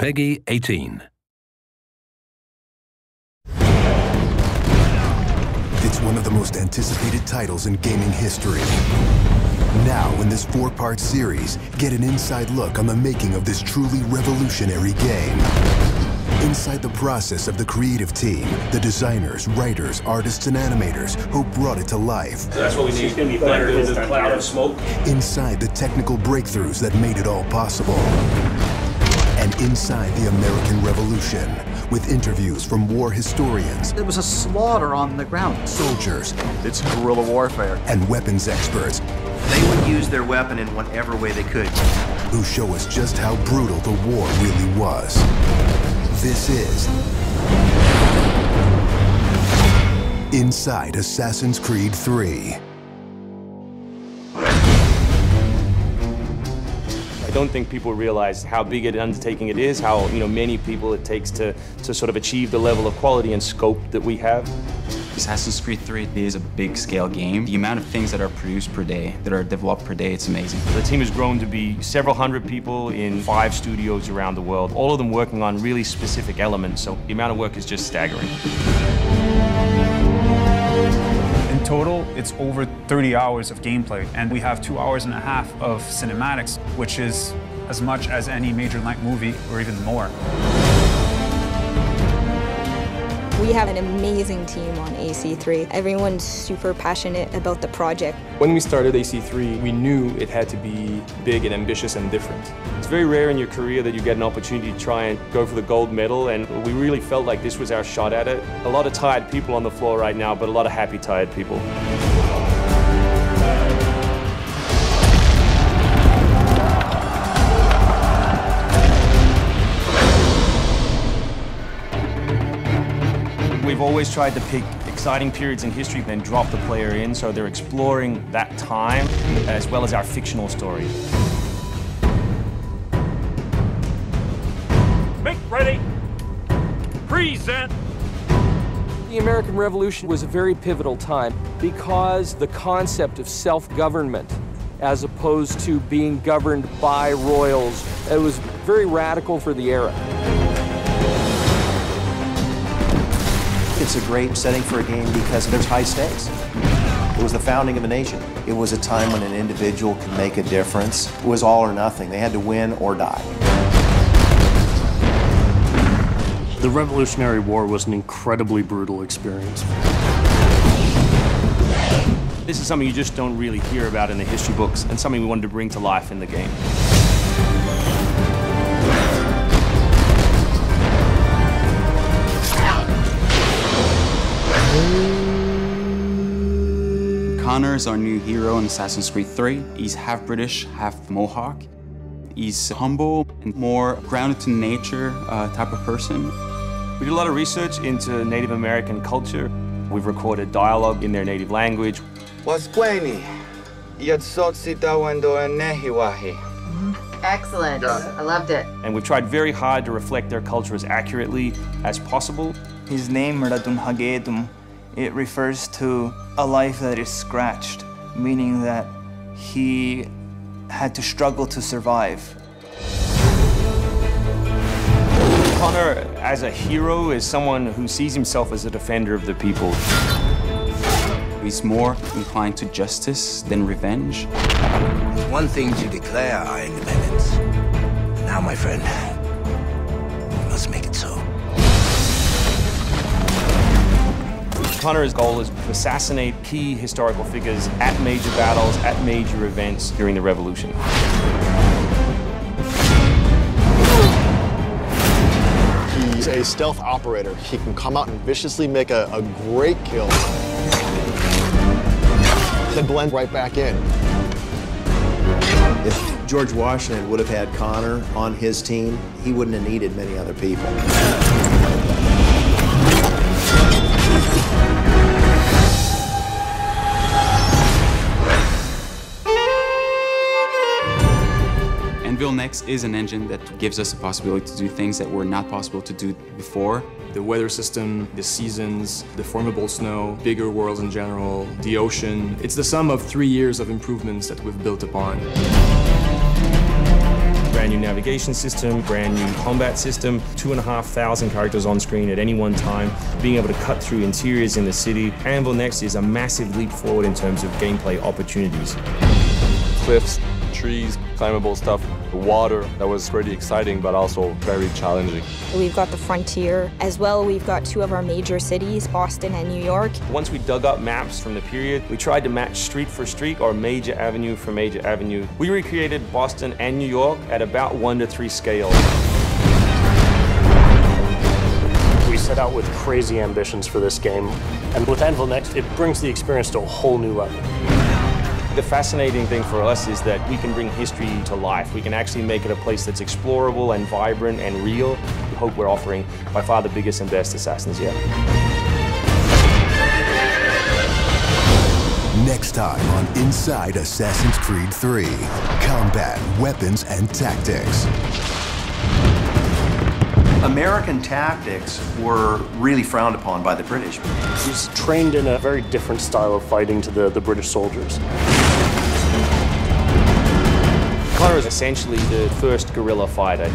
PEGI 18. It's one of the most anticipated titles in gaming history. Now, in this 4-part series, get an inside look on the making of this truly revolutionary game. Inside the process of the creative team, the designers, writers, artists, and animators who brought it to life. So that's what we need. It's going to be better than the cloud of smoke. Inside the technical breakthroughs that made it all possible. And inside the American Revolution, with interviews from war historians. There was a slaughter on the ground. Soldiers. It's guerrilla warfare. And weapons experts. They would use their weapon in whatever way they could. Who show us just how brutal the war really was. This is Inside Assassin's Creed 3. I don't think people realize how big an undertaking it is, how many people it takes to sort of achieve the level of quality and scope that we have. Assassin's Creed 3 is a big-scale game. The amount of things that are produced per day, that are developed per day, it's amazing. The team has grown to be several hundred people in 5 studios around the world, all of them working on really specific elements, so the amount of work is just staggering. In total, it's over 30 hours of gameplay, and we have 2.5 hours of cinematics, which is as much as any major-length movie, or even more. We have an amazing team on AC3. Everyone's super passionate about the project. When we started AC3, we knew it had to be big and ambitious and different. It's very rare in your career that you get an opportunity to try and go for the gold medal, and we really felt like this was our shot at it. A lot of tired people on the floor right now, but a lot of happy, tired people. We've always tried to pick exciting periods in history, then drop the player in, so they're exploring that time as well as our fictional story. Make ready. Present. The American Revolution was a very pivotal time because the concept of self-government, as opposed to being governed by royals, it was very radical for the era. It's a great setting for a game because there's high stakes. It was the founding of a nation. It was a time when an individual could make a difference. It was all or nothing. They had to win or die. The Revolutionary War was an incredibly brutal experience. This is something you just don't really hear about in the history books, and something we wanted to bring to life in the game. Connor is our new hero in Assassin's Creed 3. He's half British, half Mohawk. He's humble and more grounded to nature type of person. We did a lot of research into Native American culture. We've recorded dialogue in their native language. Excellent. I loved it. And we've tried very hard to reflect their culture as accurately as possible. His name, Radun Hagedum, it refers to a life that is scratched, meaning that he had to struggle to survive. Connor, as a hero, is someone who sees himself as a defender of the people. He's more inclined to justice than revenge. It's one thing to declare our independence. Now, my friend, we must make it so. Connor's goal is to assassinate key historical figures at major battles, at major events during the Revolution. He's a stealth operator. He can come out and viciously make a great kill, then blend right back in. If George Washington would have had Connor on his team, he wouldn't have needed many other people. Anvil Next is an engine that gives us the possibility to do things that were not possible to do before. The weather system, the seasons, the formable snow, bigger worlds in general, the ocean. It's the sum of 3 years of improvements that we've built upon. brand new navigation system, brand new combat system, 2,500 characters on screen at any one time, being able to cut through interiors in the city. Anvil Next is a massive leap forward in terms of gameplay opportunities. Cliffs, trees, climbable stuff, the water, that was pretty exciting but also very challenging. We've got the frontier as well. We've got two of our major cities, Boston and New York. Once we dug up maps from the period, we tried to match street for street or major avenue for major avenue. We recreated Boston and New York at about 1:3 scale. We set out with crazy ambitions for this game, and with Anvil Next, it brings the experience to a whole new level. The fascinating thing for us is that we can bring history to life. We can actually make it a place that's explorable and vibrant and real. We hope we're offering by far the biggest and best Assassins yet. Next time on Inside Assassin's Creed 3, combat, weapons, and tactics. American tactics were really frowned upon by the British. He's trained in a very different style of fighting to the British soldiers. Connor is essentially the first guerrilla fighter.